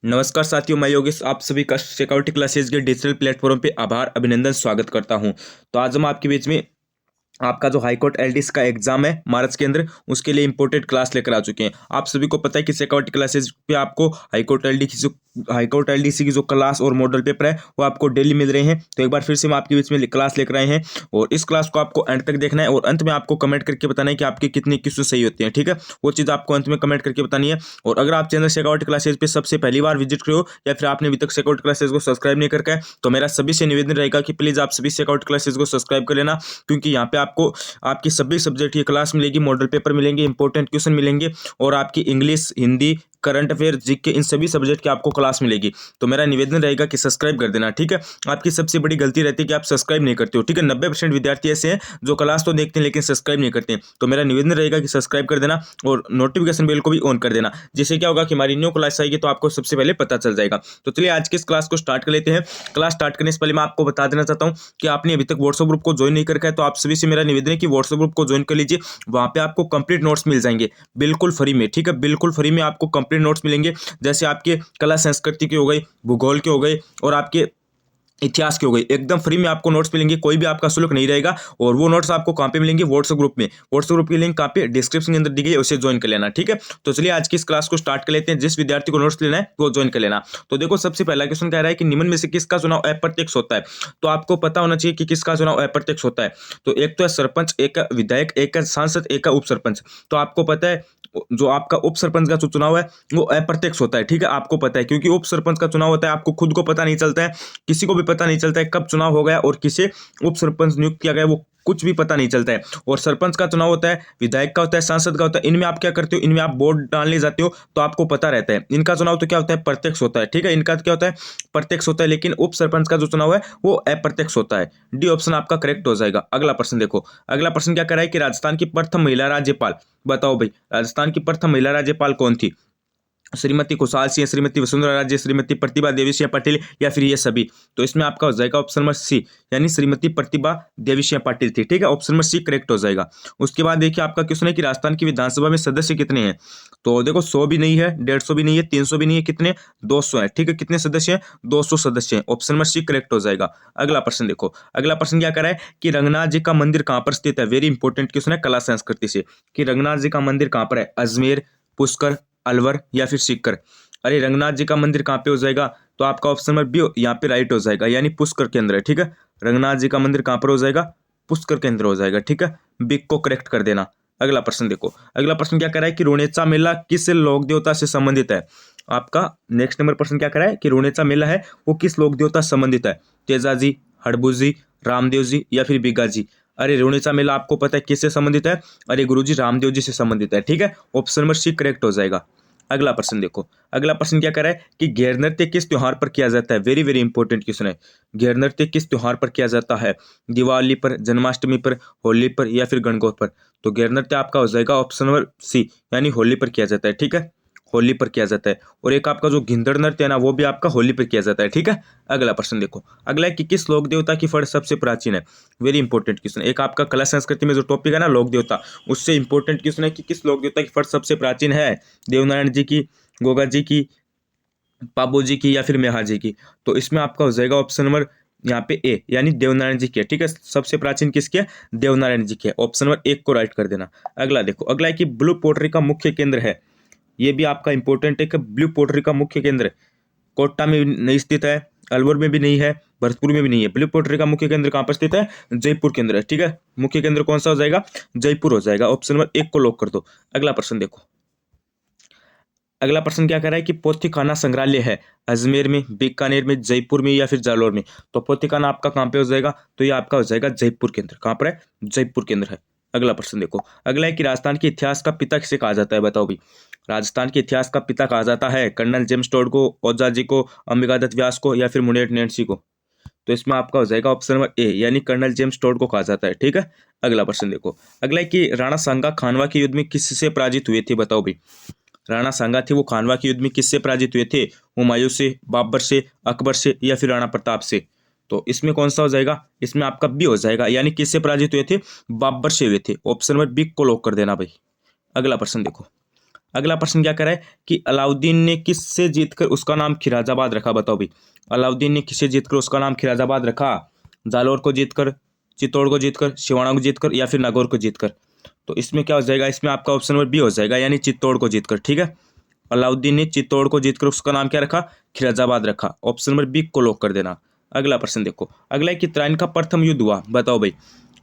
नमस्कार साथियों, मैं योगेश आप सभी का सिक्योरिटी क्लासेज के डिजिटल प्लेटफॉर्म पे आभार अभिनंदन स्वागत करता हूं। तो आज हम आपके बीच में आपका जो हाईकोर्ट एलडीसी का एग्जाम है मार्च के अंदर, उसके लिए इंपोर्टेंट क्लास लेकर आ चुके हैं। आप सभी को पता है कि सिक्योरिटी क्लासेज पे आपको हाईकोर्ट एलडीसी की जो क्लास और मॉडल पेपर है वो आपको डेली मिल रहे हैं। तो एक बार फिर से हम आपके बीच में क्लास लेकर आए हैं और इस क्लास को आपको अंत तक देखना है और अंत में आपको कमेंट करके बताना है कि आपके कितने क्वेश्चन सही होते हैं। ठीक है, वो चीज़ आपको अंत में कमेंट करके बतानी है। और अगर आप चैनल सिक्योरिटी क्लासेज पे सबसे पहली बार विजिट करो या फिर आपने अभी तक सिक्योरिटी क्लासेज को सब्सक्राइब नहीं करके, तो मेरा सभी से निवेदन रहेगा कि प्लीज़ आप सभी सिक्योरिटी क्लासेज को सब्सक्राइब कर लेना, क्योंकि यहाँ पे आपको आपकी सभी सब्जेक्ट की क्लास मिलेगी, मॉडल पेपर मिलेंगे, इंपॉर्टेंट क्वेश्चन मिलेंगे और आपकी English, Hindi, current affair, GK, इन सभी सब्जेक्ट की आपको क्लास मिलेगी। तो मेरा निवेदन रहेगा कि सब्सक्राइब कर देना। ठीक है, आपकी सबसे बड़ी गलती रहती है कि आप सब्सक्राइब नहीं करते हो। ठीक है, 90% विद्यार्थी ऐसे हैं जो क्लास तो देखते हैं लेकिन सब्सक्राइब नहीं करते हैं। तो मेरा निवेदन रहेगा कि सब्सक्राइब कर देना और नोटिफिकेशन बेल को भी ऑन कर देना, जिससे क्या होगा कि हमारी न्यू क्लास आएगी तो आपको सबसे पहले पता चल जाएगा। तो चलिए आज की इस क्लास को स्टार्ट कर लेते हैं। क्लास स्टार्ट करने से पहले मैं आपको बता देना चाहता हूँ कि आपने अभी तक व्हाट्सएप ग्रुप को ज्वाइन नहीं करके है, तो आप सभी से मेरा निवेदन है कि व्हाट्सएप ग्रुप को ज्वाइन कर लीजिए। वहाँ पे आपको कंप्लीट नोट्स मिल जाएंगे बिल्कुल फ्री में। ठीक है, बिल्कुल फ्री में आपको कंप्लीट नोट्स मिलेंगे, जैसे आपके कला संस्कृति के हो गई, भूगोल के हो गए और आपके इतिहास की हो गई। एकदम फ्री में आपको नोट्स मिलेंगे, कोई भी आपका शुल्क नहीं रहेगा। और वो नोट्स आपको कहाँ पे मिलेंगे? व्हाट्सएप ग्रुप में। व्हाट्सएप ग्रुप की लिंक कहाँ पे? डिस्क्रिप्शन के अंदर दी गई है, उसे ज्वाइन कर लेना। ठीक है, तो चलिए आज की इस क्लास को स्टार्ट कर लेते हैं। जिस विद्यार्थी को नोट्स लेना है वो ज्वाइन कर लेना। तो देखो, सबसे पहला क्वेश्चन कह रहा है कि निम्न में से किसका चुनाव अप्रत्यक्ष होता है? तो आपको पता होना चाहिए कि किसका चुनाव अप्रत्यक्ष होता है। तो एक तो है सरपंच, एक है विधायक, एक है सांसद, एक है उप सरपंच। तो आपको पता है जो आपका उप सरपंच का जो चुनाव है वो अप्रत्यक्ष होता है। ठीक है, आपको पता है, क्योंकि उप सरपंच का चुनाव होता है, आपको खुद को पता नहीं चलता है, किसी को भी पता नहीं चलता है कब चुनाव हो गया और किसे उप सरपंच नियुक्त किया गया, वो कुछ भी पता नहीं चलता है। और सरपंच का चुनाव होता है, विधायक का होता है, सांसद का होता है। इनमें आप क्या करते हो? इनमें आप वोट डालने जाते हो तो आपको पता रहता है। इनका चुनाव तो क्या होता है? प्रत्यक्ष होता है। ठीक है, इनका क्या होता है? प्रत्यक्ष होता है। लेकिन उप सरपंच का जो चुनाव है वो अप्रत्यक्ष होता है। डी ऑप्शन आपका करेक्ट हो जाएगा। अगला प्रश्न देखो, अगला प्रश्न क्या कर रहा है कि राजस्थान की प्रथम महिला राज्यपाल, बताओ भाई, राजस्थान की प्रथम महिला राज्यपाल कौन थी? श्रीमती खुशहाल सिंह, श्रीमती वसुंधरा राजे, श्रीमती प्रतिभा देवी सिंह पाटिल या फिर ये सभी? तो इसमें आपका हो जाएगा ऑप्शन नंबर सी, यानी श्रीमती प्रतिभा देवी सिंह पाटिल थी। ठीक है, ऑप्शन नंबर सी करेक्ट हो जाएगा। उसके बाद देखिए आपका क्वेश्चन है कि राजस्थान की विधानसभा में सदस्य कितने हैं? तो देखो, 100 भी नहीं है, 150 भी नहीं है, 300 भी नहीं है, कितने? 200 है। ठीक है, कितने सदस्य हैं? 200 सदस्य हैं। ऑप्शन नंबर सी करेक्ट हो जाएगा। अगला प्रश्न देखो, अगला प्रश्न क्या कर रहा है कि रंगनाथ जी का मंदिर कहाँ पर स्थित है? वेरी इंपॉर्टेंट क्वेश्चन है कला संस्कृति से, कि रंगनाथ जी का मंदिर कहाँ पर है? अजमेर, पुष्कर, अलवर या फिर सीकर? अरे, रंगनाथ जी का मंदिर कहाँ पे हो जाएगा? तो आपका ऑप्शन नंबर बी यहाँ पे राइट हो जाएगा, यानी पुष्कर के अंदर है। ठीक है, रंगनाथ जी का मंदिर कहाँ पर हो जाएगा? पुष्कर के अंदर हो जाएगा। ठीक है, बी को करेक्ट कर देना। अगला प्रश्न देखो, अगला प्रश्न क्या कर रहा है कि रोनेचा मेला किस लोक देवता से संबंधित है? आपका नेक्स्ट नंबर प्रश्न क्या कर रहा है कि रोनेचा मेला है वो किस लोक देवता से संबंधित है? तेजा जी, हड़बू जी, रामदेव जी या फिर बिगा जी? अरे, रोनेचा मेला आपको पता है किससे संबंधित है? अरे गुरु जी, रामदेव जी से संबंधित है। ठीक है, ऑप्शन नंबर सी करेक्ट हो जाएगा। अगला प्रश्न देखो, अगला प्रश्न क्या कर रहा है कि घेर नृत्य किस त्योहार पर किया जाता है? वेरी वेरी इंपॉर्टेंट क्वेश्चन है। घेर नृत्य किस त्योहार पर किया जाता है? दिवाली पर, जन्माष्टमी पर, होली पर या फिर गणगौर पर? तो घेर नृत्य आपका हो जाएगा ऑप्शन नंबर सी, यानी होली पर किया जाता है। ठीक है, होली पर किया जाता है। और एक आपका जो घिंदड़ नृत्य है ना, वो भी आपका होली पर किया जाता है। ठीक है, अगला प्रश्न देखो, अगला है कि किस लोक देवता की फड़ सबसे प्राचीन है? Very important question. एक आपका कला संस्कृति में जो टॉपिक है ना लोक देवता, उससे इंपॉर्टेंट क्वेश्चन है कि किस लोक देवता की फड़ सबसे प्राचीन है? देवनारायण जी की, गोगा जी की, पाबो जी की या फिर मेहा जी की? तो इसमें आपका हो जाएगा ऑप्शन नंबर यहाँ पे ए, यानी देवनारायण जी की है। ठीक है, सबसे प्राचीन किसकी है? देवनारायण जी की है। ऑप्शन नंबर एक को राइट कर देना। अगला देखो, अगला है कि ब्लू पोट्री का मुख्य केंद्र है, ये भी आपका इंपॉर्टेंट है कि ब्लू पोट्री का मुख्य केंद्र कोटा में नहीं स्थित है, अलवर में भी नहीं है, भरतपुर में भी नहीं है। ब्लू पोट्री का मुख्य केंद्र कहाँ पर स्थित है? जयपुर के अंदर है। ठीक है, मुख्य केंद्र कौन सा हो जाएगा? जयपुर हो जाएगा। ऑप्शन नंबर एक को लॉक कर दो। अगला प्रश्न देखो, अगला प्रश्न क्या कर रहा है कि पोथीखाना संग्रहालय है अजमेर में, बीकानेर में, जयपुर में या फिर जालौर में? तो पोथीखाना आपका कहाँ पे हो जाएगा? तो ये आपका हो जाएगा जयपुर के अंदर। कहाँ पर है? जयपुर के अंदर है। अगला प्रश्न देखो, अगला है कि राजस्थान के इतिहास का पिता किसे कहा जाता है? बताओ भी, राजस्थान के इतिहास का पिता कहा जाता है कर्नल जेम्स टोड को, ओझा जी को, अंबिकादत्त व्यास को या फिर मुनेट नैन्सी को? तो इसमें आपका हो जाएगा ऑप्शन नंबर ए, यानी कर्नल जेम्स टोड को कहा जाता है। ठीक है, अगला प्रश्न देखो, अगला है कि राणा सांगा खानवा के युद्ध में किससे पराजित हुए थे? बताओ भी, राणा सांगा थे वो खानवा के युद्ध में किससे पराजित हुए थे? हुमायूं से, बाबर से, अकबर से या फिर राणा प्रताप से? तो इसमें कौन सा हो जाएगा? इसमें आपका बी हो जाएगा, यानी किससे पराजित हुए थे? बाबर से हुए थे। ऑप्शन नंबर बी को लॉक कर देना भाई। अगला प्रश्न देखो, अगला प्रश्न क्या कह रहा है कि अलाउद्दीन ने किससे जीतकर उसका नाम खिराजाबाद रखा? बताओ भाई, अलाउद्दीन ने किससे जीतकर उसका नाम खिराजाबाद रखा? जालोर को जीतकर, चित्तौड़ को जीतकर, सिवाना को जीतकर, या फिर नागौर को जीतकर? तो इसमें क्या हो जाएगा, इसमें आपका ऑप्शन नंबर बी हो जाएगा, यानी चित्तौड़ को जीतकर। ठीक है, अलाउद्दीन ने चित्तौड़ को जीतकर उसका नाम क्या रखा? खिराजाबाद रखा। ऑप्शन नंबर बी को लॉक कर देना। अगला प्रश्न देखो, अगला है कि त्राइन का प्रथम युद्ध हुआ? बताओ भाई,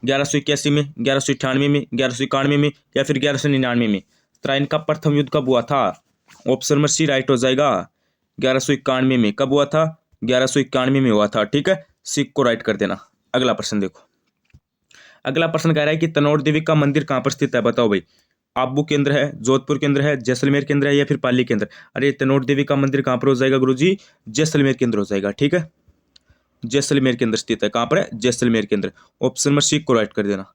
1181 में, 1198 में, 1191 में, या फिर 1199 में? त्राइन का प्रथम युद्ध कब हुआ था? ऑप्शन नंबर सी राइट हो जाएगा, 1191 में। कब हुआ था? 1191 में हुआ था। ठीक है, सी को राइट कर देना। अगला प्रश्न देखो, अगला प्रश्न कह रहा है कि तनोट देवी का मंदिर कहाँ पर स्थित है? बताओ भाई, आबू केंद्र है, जोधपुर केंद्र है, जैसलमेर केंद्र है, या फिर पाली केंद्र? अरे तनोट देवी का मंदिर कहाँ पर हो जाएगा गुरुजी? जैसलमेर केंद्र हो जाएगा। ठीक है, जैसलमेर केंद्र स्थित है। कहाँ पर है? जैसलमेर केंद्र। ऑप्शन नंबर सी को राइट कर देना।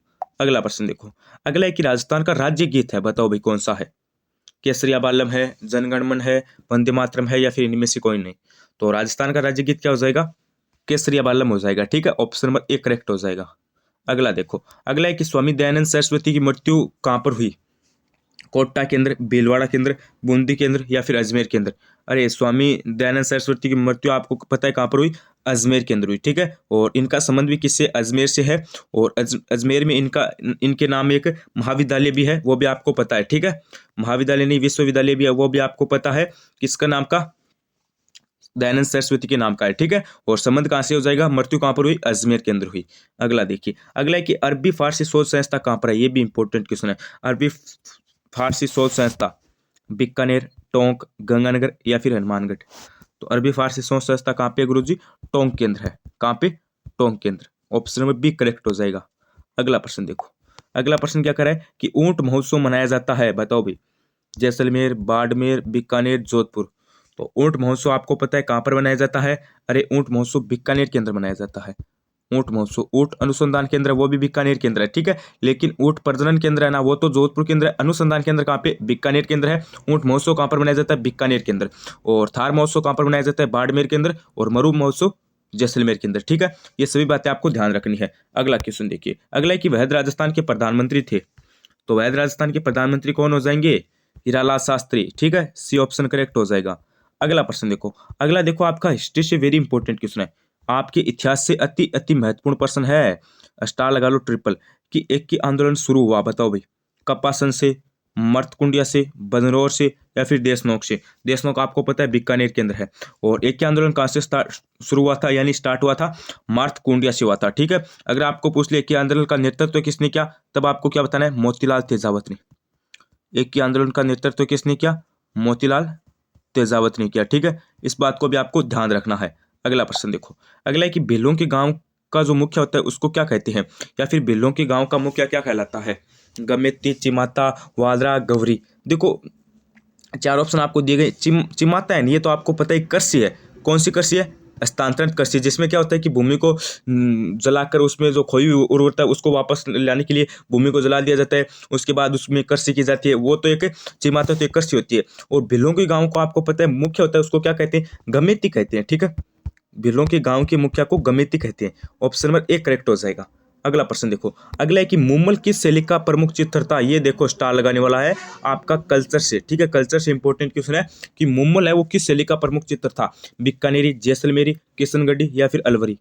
अगला प्रश्न देखो, अगला है कि राजस्थान का राज्य गीत है? बताओ भाई कौन सा है? केसरिया बालम है, जनगणमन है, वंदे मातरम है, या फिर इनमें से कोई नहीं? तो राजस्थान का राज्य गीत क्या हो जाएगा? केसरिया बालम हो जाएगा। ठीक है, ऑप्शन नंबर ए करेक्ट हो जाएगा। अगला देखो, अगला है कि स्वामी दयानंद सरस्वती की मृत्यु कहाँ पर हुई? कोटा केंद्र, भीलवाड़ा केंद्र, बूंदी केंद्र, या फिर अजमेर केंद्र? अरे स्वामी दयानंद सरस्वती की मृत्यु आपको पता है कहाँ पर हुई? अजमेर केंद्र हुई। ठीक है, और इनका संबंध भी किससे? अजमेर से है। और अजमेर में इनके नाम एक महाविद्यालय भी है, वो भी आपको पता है। ठीक है, महाविद्यालय नहीं, विश्वविद्यालय भी है, वो भी आपको पता है। किसका नाम का? दयानंद सरस्वती के नाम का है। ठीक है, और संबंध कहाँ से हो जाएगा? मृत्यु कहाँ पर हुई? अजमेर के अंदर हुई। अगला देखिए, अगला है कि अरबी फारसी शोध संस्था कहाँ पर है? ये भी इंपॉर्टेंट क्वेश्चन है। अरबी फारसी शोध संस्था बीकानेर, टोंक, गंगानगर, या फिर हनुमानगढ़? तो अरबी फारसी शोध संस्था कहाँ पे गुरुजी? टोंक केंद्र है। कहाँ पे? टोंक केंद्र। ऑप्शन नंबर बी करेक्ट हो जाएगा। अगला प्रश्न देखो, अगला प्रश्न क्या कर रहा है कि ऊंट महोत्सव मनाया जाता है? बताओ भाई, जैसलमेर, बाड़मेर, बीकानेर, जोधपुर? तो ऊंट महोत्सव आपको पता है कहाँ पर मनाया जाता है? अरे ऊंट महोत्सव बीकानेर के अंदर मनाया जाता है। ऊंट महोत्सव, ऊंट अनुसंधान केंद्र वो भी बीकानेर केंद्र है। ठीक है, लेकिन ऊंट प्रजनन केंद्र है ना, वो तो जोधपुर केंद्र है। अनुसंधान केंद्र कहाँ पे? बीकानेर केंद्र है। ऊंट महोत्सव कहाँ पर मनाया जाता है? बीकानेर केंद्र। और थार महोत्सव कहाँ पर मनाया जाता है? बाड़मेर केंद्र। और मरु महोत्सव जैसलमेर के अंदर। ठीक है, ये सभी बातें आपको ध्यान रखनी है। अगला क्वेश्चन देखिए, अगला है कि वैध राजस्थान के प्रधानमंत्री थे? तो वैध राजस्थान के प्रधानमंत्री कौन हो जाएंगे? हीरालाल शास्त्री। ठीक है, सी ऑप्शन करेक्ट हो जाएगा। अगला प्रश्न देखो, अगला देखो आपका हिस्ट्री से वेरी इंपॉर्टेंट क्वेश्चन है, आपके इतिहास से अति अति महत्वपूर्ण प्रश्न है। स्टार लगा लो ट्रिपल, कि एक की आंदोलन शुरू हुआ? बताओ भाई, कपासन से, मर्तकुंडिया से, बदनौर से, या फिर देशनोक से? देशनोक आपको पता है बीकानेर के अंदर है। और एक के आंदोलन कहाँ से स्टार्ट शुरू हुआ था, यानी स्टार्ट हुआ था? मार्तकुंडिया से हुआ था। ठीक है, अगर आपको पूछ लिया कि आंदोलन का नेतृत्व किसने किया, तब आपको क्या बताना है? मोतीलाल तेजावत ने। एक की आंदोलन का नेतृत्व किसने किया? मोतीलाल तेजावत ने किया। ठीक है, इस बात को भी आपको ध्यान रखना है। अगला प्रश्न देखो, अगला है कि भीलों के गांव का जो मुख्य होता है उसको क्या कहते हैं, या फिर भीलों के गांव का मुखिया क्या कहलाता है? गमेती, चिमाता, वादरा, गवरी? देखो चार ऑप्शन आपको दिए गए। चिमाता है नहीं, ये तो आपको पता है कृषि है। कौन सी कृषि है? हस्तांतरण कृषि, जिसमें क्या होता है कि भूमि को जलाकर उसमें जो खोई हुई उर्वरता है उसको वापस लाने के लिए भूमि को जला दिया जाता है, उसके बाद उसमें कृषि की जाती है। वो तो एक चिमाता, तो एक कृषि होती है। और भीलों के गाँव को आपको पता है मुख्य होता है, उसको क्या कहते हैं? गमेती कहते हैं। ठीक है, भीलों के गाँव के मुखिया को गमेती कहते हैं। ऑप्शन नंबर ए करेक्ट हो जाएगा। अगला प्रश्न देखो, अगला है कि मुम्मल किस शैली का प्रमुख चित्र था? ये देखो स्टार लगाने वाला है आपका कल्चर से। ठीक है, कल्चर से इंपॉर्टेंट क्वेश्चन है कि मुम्मल है वो किस शैली का प्रमुख चित्र था? बीकानेरी, जैसलमेरी, किशनगढ़ी, या फिर अलवरी?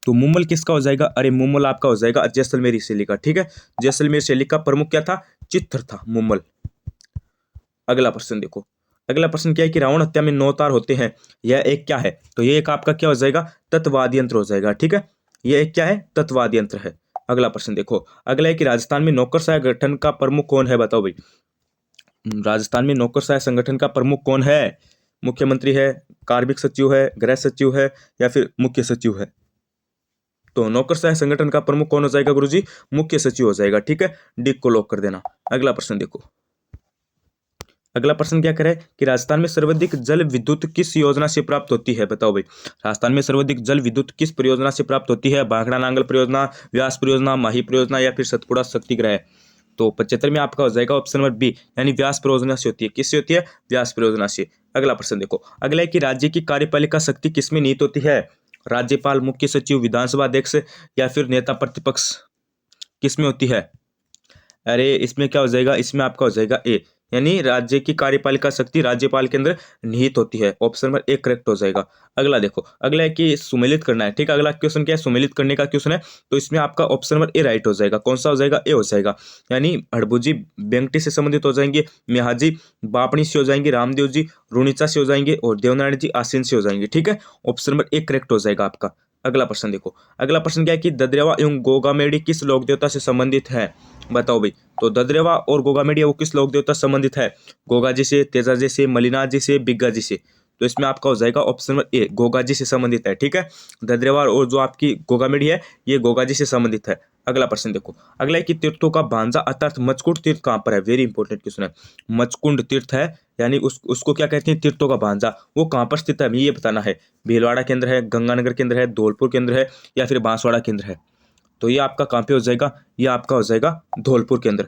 तो मुम्मल किसका हो जाएगा? अरे मुम्मल आपका हो जाएगा जैसलमेरी शैली का। ठीक है, जैसलमेर शैली का प्रमुख क्या था? चित्र था मुम्मल। अगला प्रश्न देखो, अगला प्रश्न क्या है कि रावण हत्या में 9 तार होते हैं, यह एक क्या है? तो ये एक आपका क्या हो जाएगा? तत्वाद यंत्र हो जाएगा। ठीक है, ये एक क्या है? तत्वाद यंत्र है। अगला प्रश्न देखो, अगला है कि राजस्थान में नौकरशाह गठन का प्रमुख कौन है? बताओ भाई, राजस्थान में नौकरशाह संगठन का प्रमुख कौन है? मुख्यमंत्री है, कार्मिक सचिव है, गृह सचिव है, या फिर मुख्य सचिव है? तो नौकरशाह संगठन का प्रमुख कौन हो जाएगा गुरुजी? मुख्य सचिव हो जाएगा। ठीक है, डी को लॉक कर देना। अगला प्रश्न देखो, अगला प्रश्न क्या करे कि राजस्थान में सर्वाधिक जल विद्युत किस योजना से प्राप्त होती है? बताओ भाई, राजस्थान में सर्वाधिक जल विद्युत किस परियोजना से प्राप्त होती है? भाखड़ा नांगल परियोजना, व्यास परियोजना, माही परियोजना, या फिर सतपुड़ा शक्ति ग्रह? तो 75 में आपका हो जाएगा ऑप्शन नंबर बी, यानी व्यास परियोजना से होती है। किससे होती है? व्यास परियोजना से। अगला प्रश्न देखो, अगला है कि राज्य की कार्यपालिका शक्ति किसमें निहित होती है? राज्यपाल, मुख्य सचिव, विधानसभा अध्यक्ष, या फिर नेता प्रतिपक्ष? किसमें होती है? अरे इसमें क्या हो जाएगा? इसमें आपका हो जाएगा ए, यानी राज्य की कार्यपालिका शक्ति राज्यपाल के अंदर निहित होती है। ऑप्शन नंबर ए करेक्ट हो जाएगा। अगला देखो, अगला है कि सुमेलित करना है, ठीक है। अगला क्वेश्चन क्या है, सुमेलित करने का क्वेश्चन है, तो इसमें आपका ऑप्शन नंबर ए राइट हो जाएगा। कौन सा हो जाएगा, ए हो जाएगा। यानी हड़बुजी बेंगटी से संबंधित हो जाएंगे, मेहाजी बापणी से हो जाएंगे, रामदेव जी रुणिचा से हो जाएंगे और देवनारायण जी आसीन से हो जाएंगे, ठीक है। ऑप्शन नंबर ए करेक्ट हो जाएगा आपका। अगला प्रश्न देखो, अगला प्रश्न क्या है कि ददरेवा एवं गोगामेडी किस लोक देवता से संबंधित है, बताओ भाई। तो ददरेवा और गोगामेडी वो किस लोक देवता से संबंधित है, गोगा जी से, तेजा जी से, मलिनाथ जी से, बिग्गा जी से। तो इसमें आपका हो जाएगा option number A, Goga ji से संबंधित है, ठीक है। ददरेवा और जो आपकी गोगामेडी है ये गोगा जी से संबंधित है। अगला प्रश्न देखो, अगला है कि तीर्थों का भांजा अर्थात मचकुंड तीर्थ कहाँ पर है, वेरी इंपॉर्टेंट क्वेश्चन है। मचकुंड तीर्थ है, यानी उसको क्या कहते हैं, तीर्थों का भांजा, वो कहाँ पर स्थित है हमें ये बताना है। भीलवाड़ा के अंदर है, गंगानगर के अंदर है, धौलपुर के अंदर है या फिर बांसवाड़ा के अंदर है। तो ये आपका कहाँ पे हो जाएगा, ये आपका हो जाएगा धौलपुर के अंदर।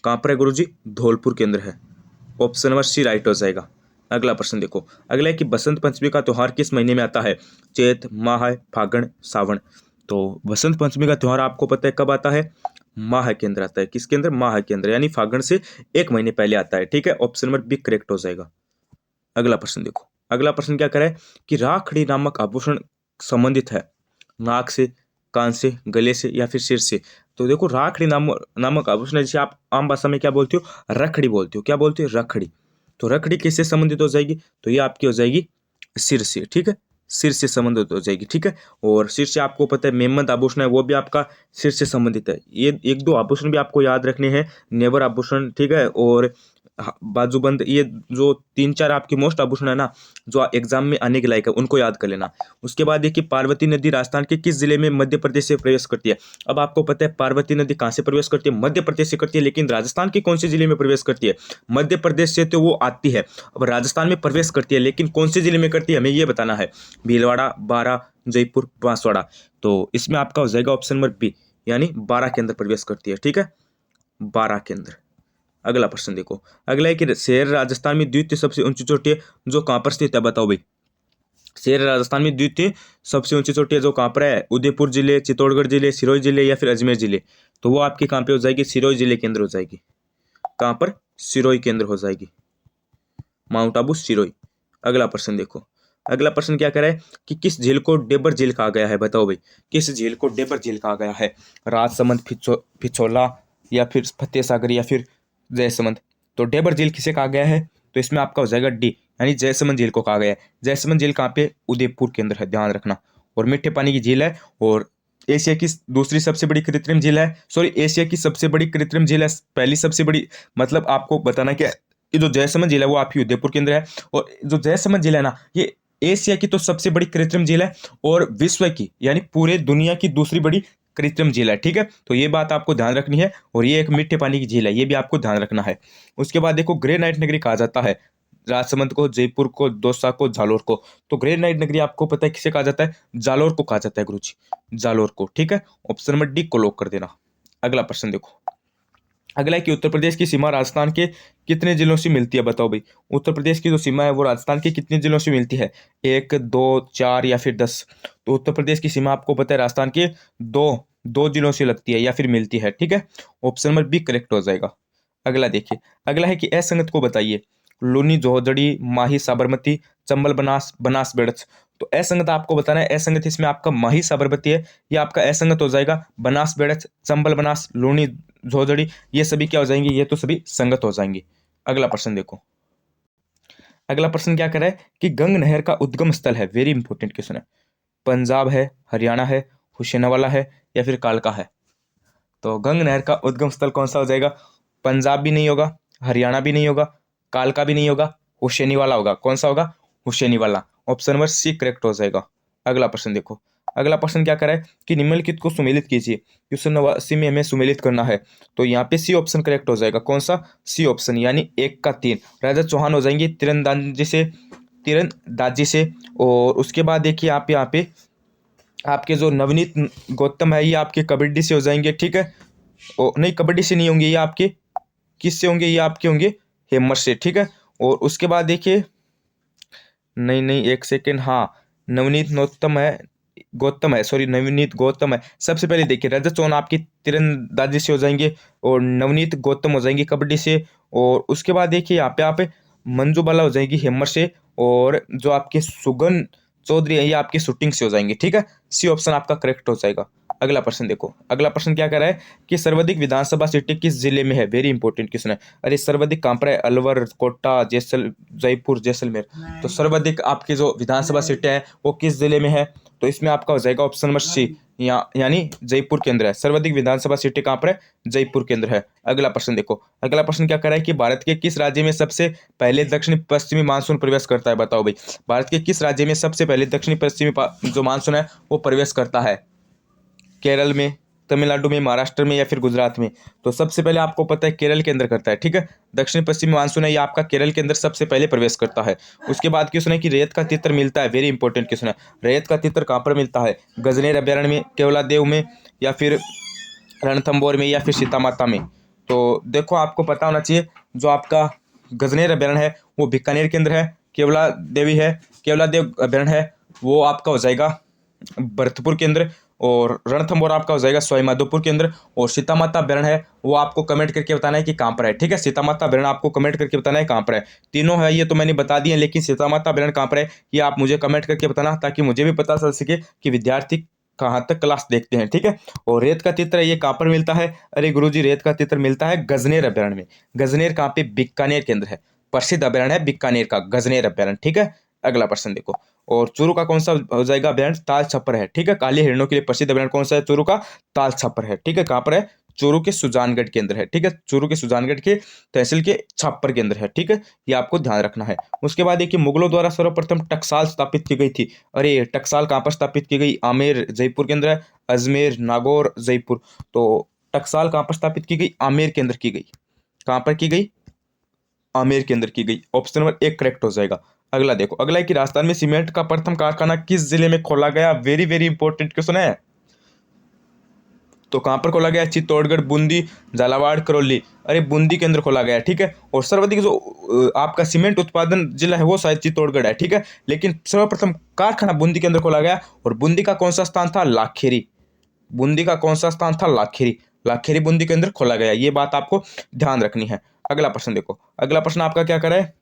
कहाँ पर है गुरुजी, धौलपुर के अंदर है। ऑप्शन नंबर सी राइट हो जाएगा। अगला प्रश्न देखो, अगला है कि बसंत पंचमी का त्योहार किस महीने में आता है, चैत, माह, फागण, सावन। तो बसंत पंचमी का त्योहार आपको पता है कब आता है, माह के अंदर आता है। किसके अंदर, माह के अंदर, यानी फागण से एक महीने पहले आता है, ठीक है। ऑप्शन नंबर बी करेक्ट हो जाएगा। अगला प्रश्न देखो, अगला प्रश्न क्या करे कि राखड़ी नामक आभूषण संबंधित है नाक से, कान से, गले से या फिर सिर से। तो देखो राखड़ी नामक आभूषण है, जिसे आप आम भाषा में क्या बोलते हो, रखड़ी बोलते हो। क्या बोलते हो, रखड़ी। तो रखड़ी किससे संबंधित हो जाएगी, तो ये आपकी हो जाएगी सिर से, ठीक है। सिर से संबंधित हो जाएगी, ठीक है। और सिर से आपको पता है मेहमद आभूषण है, वो भी आपका सिर से संबंधित है। ये एक दो आभूषण भी आपको याद रखने हैं, नेवर आभूषण, ठीक है, और बाजूबंद, ये जो तीन चार आपके मोस्ट आभूषण है ना, जो एग्जाम में आने के लायक है, उनको याद कर लेना। उसके बाद देखिए, पार्वती नदी राजस्थान के किस जिले में मध्य प्रदेश से प्रवेश करती है। अब आपको पता है पार्वती नदी कहाँ से प्रवेश करती है, मध्य प्रदेश से करती है, लेकिन राजस्थान के कौन से जिले में प्रवेश करती है, मध्य प्रदेश से तो वो आती है, अब राजस्थान में प्रवेश करती है, लेकिन कौन से जिले में करती है हमें ये बताना है। भीलवाड़ा, बारा, जयपुर, बांसवाड़ा। तो इसमें आपका हो जाएगा ऑप्शन नंबर बी, यानी 12 के अंदर प्रवेश करती है, ठीक है, 12 के अंदर। अगला प्रश्न देखो, अगला है कि शहर राजस्थान में द्वितीय सबसे ऊंची चोटी है, जो कहाँ पर स्थित है, बताओ भाई। शहर राजस्थान में द्वितीय सबसे ऊंची चोटी है जो कहाँ पर है, उदयपुर जिले, चित्तौड़गढ़ जिले, सिरोही जिले या फिर अजमेर जिले। तो वो आपकी कहाँ पे हो जाएगी, सिरोही जिले के अंदर हो जाएगी। कहाँ पर, सिरोही के अंदर हो जाएगी, माउंट आबू, सिरोही। अगला प्रश्न देखो, अगला प्रश्न क्या कह रहा है कि किस झील को डेबर झील कहा गया है, बताओ भाई। किस झील को डेबर झील कहा गया है, राजसमंद, पिछोला या फिर फतेह सागर या फिर जयसमंद। तो डेबर झील किसे कहा गया है, तो इसमें आपका हो जाएगा डी, यानी जयसमंद झील को कहा गया है। जयसमंद झील कहाँ पे, उदयपुर के अंदर है, ध्यान रखना। और मीठे पानी की झील है, और एशिया की दूसरी सबसे बड़ी कृत्रिम झील है, सॉरी एशिया की सबसे बड़ी कृत्रिम झील है, पहली सबसे बड़ी, मतलब आपको बताना क्या, ये जो जयसमंद झील है वो आपकी उदयपुर के अंदर है। और जो जयसमंद झील है ना, ये एशिया की तो सबसे बड़ी कृत्रिम झील है और विश्व की यानी पूरे दुनिया की दूसरी बड़ी कृत्रिम झील है, ठीक है। तो ये बात आपको ध्यान रखनी है, और ये एक मीठे पानी की झील है, ये भी आपको ध्यान रखना है। उसके बाद देखो, ग्रेनाइट नगरी कहा जाता है राजसमंद को, जयपुर को, दौसा को, जालोर को। तो ग्रेनाइट नगरी आपको पता है किसे कहा जाता है, जालोर को कहा जाता है गुरुजी, जालोर को, ठीक है। ऑप्शन नंबर डी को लॉक कर देना। अगला प्रश्न देखो, अगला है कि उत्तर प्रदेश की सीमा राजस्थान के कितने जिलों से मिलती है, बताओ भाई। उत्तर प्रदेश की जो सीमा है वो राजस्थान के कितने जिलों से मिलती है, 1, 2, 4 या फिर 10। तो उत्तर प्रदेश की सीमा आपको पता है राजस्थान के दो जिलों से लगती है या फिर मिलती है, ठीक है। ऑप्शन नंबर बी करेक्ट हो जाएगा। अगला देखिए, अगला है कि असंगत को बताइए, लूनी, जोहजड़ी, माही, साबरमती, चंबल, बनास, बनास बेड़च। तो असंगत आपको बताना है, असंगत इसमें आपका माही साबरमती है, ये आपका असंगत हो जाएगा। बनास बेड़च, चंबल बनास, लूनी जोहजड़ी, ये सभी क्या हो जाएंगे, ये तो सभी संगत हो जाएंगे। अगला प्रश्न देखो, अगला प्रश्न क्या कर रहा है कि गंग नहर का उद्गम स्थल है, वेरी इंपॉर्टेंट क्वेश्चन है, पंजाब है, हरियाणा है, हुसैनावाला है या फिर कालका है। तो गंग नहर का उद्गम स्थल कौन सा हो जाएगा, पंजाब भी नहीं होगा, हरियाणा भी नहीं होगा, कालका भी नहीं होगा, हुसैनी वाला होगा। कौन सा होगा, हुसैनी वाला। ऑप्शन नंबर सी करेक्ट हो जाएगा। अगला प्रश्न देखो, अगला प्रश्न क्या करा है कि निम्नलिखित को सुमेलित कीजिए। क्वेश्चन 89 में हमें सुमेलित करना है, तो यहाँ पे सी ऑप्शन करेक्ट हो जाएगा। कौन सा, सी ऑप्शन, यानी 1 का 3 राजा चौहान हो जाएंगे तीरंदाजी से। और उसके बाद देखिए आप यहाँ पे आपके जो नवनीत गौतम है, ये आपके कबड्डी से हो जाएंगे, ठीक है। ओ नहीं, कबड्डी से नहीं होंगे, ये आपके किससे होंगे, ये आपके होंगे हेमर से, ठीक है। और उसके बाद देखिए, नहीं नहीं, एक सेकेंड, हाँ, नवनीत नौतम है, गौतम है, सॉरी नवनीत गौतम है। सबसे पहले देखिए रजत चौहान आपकी तीरंदाजी से हो जाएंगे और नवनीत गौतम हो जाएंगी कबड्डी से। और उसके बाद देखिए यहाँ पे आप मंजू बाला हो जाएगी हेमर से, और जो आपके सुगन चौधरी है ये आपकी शूटिंग से हो जाएंगे। ठीक है, सी ऑप्शन आपका करेक्ट हो जाएगा। अगला प्रश्न देखो, अगला प्रश्न क्या कर रहा है कि सर्वाधिक विधानसभा सीटें किस जिले में है। वेरी इंपॉर्टेंट क्वेश्चन है। अरे सर्वाधिक कहाँ पर है, अलवर, कोटा, जयपुर, जैसलमेर। तो सर्वाधिक आपकी जो विधानसभा सीटें हैं वो किस जिले में है, तो इसमें आपका हो जाएगा ऑप्शन नंबर सी, यानी जयपुर केंद्र है। सर्वाधिक विधानसभा सीटें कहाँ पर है, जयपुर केंद्र है। अगला प्रश्न देखो, अगला प्रश्न क्या कर रहा है कि भारत के किस राज्य में सबसे पहले दक्षिण पश्चिमी मानसून प्रवेश करता है। बताओ भाई, भारत के किस राज्य में सबसे पहले दक्षिणी पश्चिमी जो मानसून है वो प्रवेश करता है। केरल में, तमिलनाडु में, महाराष्ट्र में या फिर गुजरात में। तो सबसे पहले आपको पता है केरल के अंदर करता है। ठीक है, दक्षिण पश्चिमी मानसून है ये आपका केरल के अंदर सबसे पहले प्रवेश करता है। उसके बाद क्वेश्चन है कि रेत का तितर मिलता है। वेरी इंपॉर्टेंट क्वेश्चन है, रेत का तितर कहाँ पर मिलता है, गजनेर अभ्यारण्य में, केवलादेव में या फिर रणथंभौर में या फिर सीता माता में। तो देखो आपको पता होना चाहिए जो आपका गजनेर अभ्यारण्य है वो बीकानेर के अंदर है, केवलादेव अभ्यारण्य है वो आपका हो जाएगा भरतपुर के अंदर, और रणथंभौर आपका हो जाएगा सवाई माधोपुर के अंदर, और सीता माता अभ्यारण्य है वो आपको कमेंट करके बताना है कि कहाँ पर है। ठीक है, सीता माता अभ्यारण्य आपको कमेंट करके बताना है कहाँ पर है। तीनों है ये तो मैंने बता दिए, लेकिन सीता माता अभ्यारण्य कहाँ पर है ये आप मुझे कमेंट करके बताना, ताकि मुझे भी पता चल सके कि विद्यार्थी कहाँ तक क्लास देखते हैं। ठीक है, और रेत का चित्र ये कहाँ पर मिलता है, अरे गुरुजी रेत का चित्र मिलता है गजनेर अभ्यारण्य में। गजनेर कहाँ पे, बीकानेर के अंदर है। प्रसिद्ध अभ्यारण्य है बीकानेर का गजनेर अभ्यारण्य। ठीक है, अगला प्रश्न देखो, और चूरू का कौन सा हो जाएगा अभ्यारण्य, ताल छपर है। ठीक है, काले हिरणों के लिए प्रसिद्ध अभ्यारण्य कौन सा है, चूरू का ताल छपर है। ठीक है, कहाँ पर है, चूरू के सुजानगढ़ के अंदर है। ठीक है, चूरू के सुजानगढ़ के तहसील के छापर के अंदर है। ठीक है, ये आपको ध्यान रखना है। उसके बाद देखिए मुगलों द्वारा सर्वप्रथम टकसाल स्थापित की गई थी। अरे टकसाल कहाँ पर स्थापित की गई, आमेर जयपुर के अंदर है, अजमेर, नागौर, जयपुर। तो टकसाल कहाँ पर स्थापित की गई, आमेर के अंदर की गई। कहाँ पर की गई, आमेर के अंदर की गई। ऑप्शन नंबर एक करेक्ट हो जाएगा। अगला देखो, अगला है कि राजस्थान में सीमेंट का प्रथम कारखाना किस जिले में खोला गया। वेरी वेरी इंपॉर्टेंट क्वेश्चन है। तो कहां पर खोला गया, चित्तौड़गढ़, बूंदी, झालावाड़, करौली। अरे बूंदी के अंदर खोला गया। ठीक है, और सर्वाधिक जो आपका सीमेंट उत्पादन जिला है वो शायद चित्तौड़गढ़ है। ठीक है, लेकिन सर्वप्रथम कारखाना बूंदी के अंदर खोला गया, और बूंदी का कौन सा स्थान था, लाखेरी। बूंदी का कौन सा स्थान था, लाखेरी। लाखेरी बूंदी के अंदर खोला गया, ये बात आपको ध्यान रखनी है। अगला प्रश्न देखो, अगला प्रश्न आपका क्या कर रहा है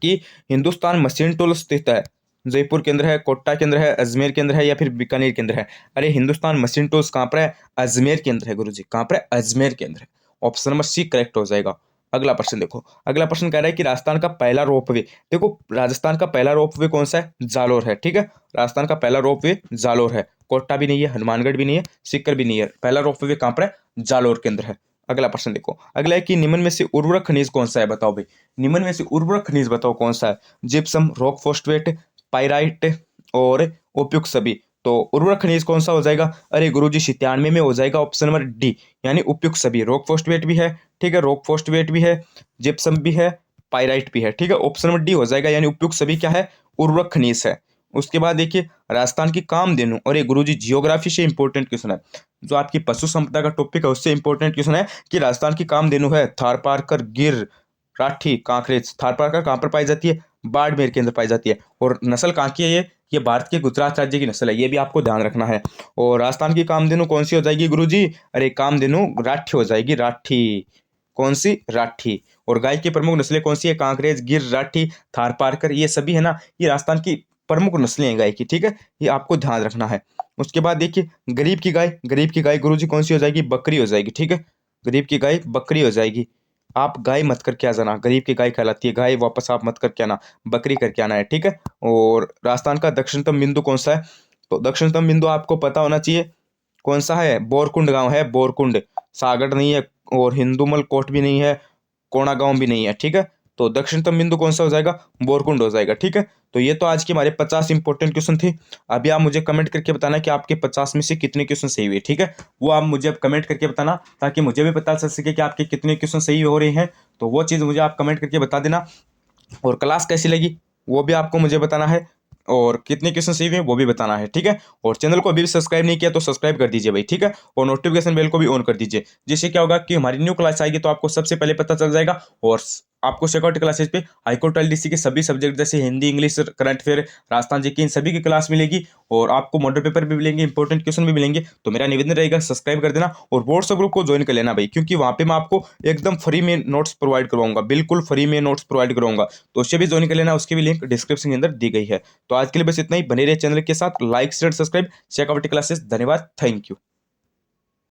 कि हिंदुस्तान मशीन टूल स्थित है, जयपुर के अंदर है, कोटा के अंदर है, अजमेर के अंदर है या फिर बीकानेर के अंदर है। अरे हिंदुस्तान मशीन टूल्स कहाँ पर है, अजमेर के अंदर है गुरुजी। कहाँ पर है, अजमेर के अंदर है। ऑप्शन नंबर सी करेक्ट हो जाएगा। अगला प्रश्न देखो, अगला प्रश्न कह रहा है कि राजस्थान का पहला रोपवे। देखो राजस्थान का पहला रोपवे कौन सा है, जालोर है। ठीक है, राजस्थान का पहला रोपवे जालोर है। कोटा भी नहीं है, हनुमानगढ़ भी नहीं है, सीकर भी नहीं है। पहला रोपवे कहाँ पर है, जालोर के अंदर है। अगला प्रश्न देखो, अगला है कि निम्न में से उर्वरक खनिज कौन सा है। बताओ भाई, निम्न में से उर्वरक खनिज बताओ कौन सा है, जिप्सम, रॉक फॉस्फेट, पाइराइट और उपयुक्त सभी। तो उर्वरक खनिज कौन सा हो जाएगा, अरे गुरुजी 97 में हो जाएगा ऑप्शन नंबर डी, यानी उपयुक्त सभी। रॉक फॉस्फेट भी है, ठीक है, रॉक फॉस्फेट भी है, जिप्सम भी है, पाइराइट भी है। ठीक है, ऑप्शन नंबर डी हो जाएगा, यानी उपयुक्त सभी क्या है, उर्वरक खनिज है। उसके बाद देखिए राजस्थान की कामधेनु, और ये गुरुजी जियोग्राफी से इंपॉर्टेंट क्वेश्चन है, जो आपकी पशु संपदा का टॉपिक है उससे इंपॉर्टेंट क्वेश्चन है कि राजस्थान की कामधेनु है थारपारकर, गिर, राठी, कांकरेज। थारपारकर कहाँ पर पाई जाती है, बाड़मेर के अंदर पाई जाती है। और नस्ल कहाँ की है ये भारत के गुजरात राज्य की नस्ल है, ये भी आपको ध्यान रखना है। और राजस्थान की कामधेनु कौन सी हो जाएगी गुरुजी, अरे कामधेनु राठी हो जाएगी, राठी। कौन सी, राठी। और गाय की प्रमुख नस्लें कौन सी है, कांकरेज, गिर, राठी, थारपारकर, ये सभी है ना, ये राजस्थान की प्रमुख नस्लें हैं गाय की। ठीक है, ये आपको ध्यान रखना है। उसके बाद देखिए गरीब की गाय, गरीब की गाय गुरुजी कौन सी हो जाएगी, बकरी हो जाएगी। ठीक है, गरीब की गाय बकरी हो जाएगी। आप गाय मत करके आ जाना, गरीब की गाय कहलाती है, गाय वापस आप मत करके आना, बकरी करके आना है। ठीक है, और राजस्थान का दक्षिणतम बिंदु कौन सा है, तो दक्षिणतम बिंदु आपको पता होना चाहिए कौन सा है, बोरकुंड गांव है, बोरकुंड। सागर नहीं है, और हिंदुमल कोट भी नहीं है, कोणा गांव भी नहीं है। ठीक है, तो दक्षिणतम बिंदु कौन सा हो जाएगा, बोरकुंड हो जाएगा। ठीक है, तो ये तो आज के हमारे 50 इंपॉर्टेंट क्वेश्चन थे। अभी आप मुझे कमेंट करके बताना कि आपके 50 में से कितने क्वेश्चन सही हुए। ठीक है, वो आप मुझे अब कमेंट करके बताना, ताकि मुझे भी पता चल सके कि आपके कितने क्वेश्चन सही हो रहे हैं। तो वो चीज़ मुझे आप कमेंट करके बता देना। और क्लास कैसी लगी वो भी आपको मुझे बताना है, और कितने क्वेश्चन सही हुए वो भी बताना है। ठीक है, और चैनल को अभी भी सब्सक्राइब नहीं किया तो सब्सक्राइब कर दीजिए भाई। ठीक है, और नोटिफिकेशन बेल को भी ऑन कर दीजिए, जिससे क्या होगा कि हमारी न्यू क्लास आएगी तो आपको सबसे पहले पता चल जाएगा। और आपको सिक्योरिटी क्लासेज पे हाईकोर्ट एलडीसी के सभी सब्जेक्ट जैसे Hindi, English, current affair, Rajasthan GK, इन सभी की क्लास मिलेगी और आपको मॉडल पेपर भी मिलेंगे, इंपॉर्टेंट क्वेश्चन भी मिलेंगे। तो मेरा निवेदन रहेगा सब्सक्राइब कर देना और व्हाट्सएप ग्रुप को ज्वाइन कर लेना भाई, क्योंकि वहाँ पे मैं आपको एकदम फ्री में नोट्स प्रोवाइड करवाऊंगा, बिल्कुल फ्री में नोट्स प्रोवाइड करवाऊंगा। तो उससे भी ज्वाइन कर लेना, उसकी भी लिंक डिस्क्रिप्शन के अंदर दी गई है। तो आज के लिए बस इतना ही, बने रहिए चैनल के साथ, like share subscribe security classes. धन्यवाद, थैंक यू।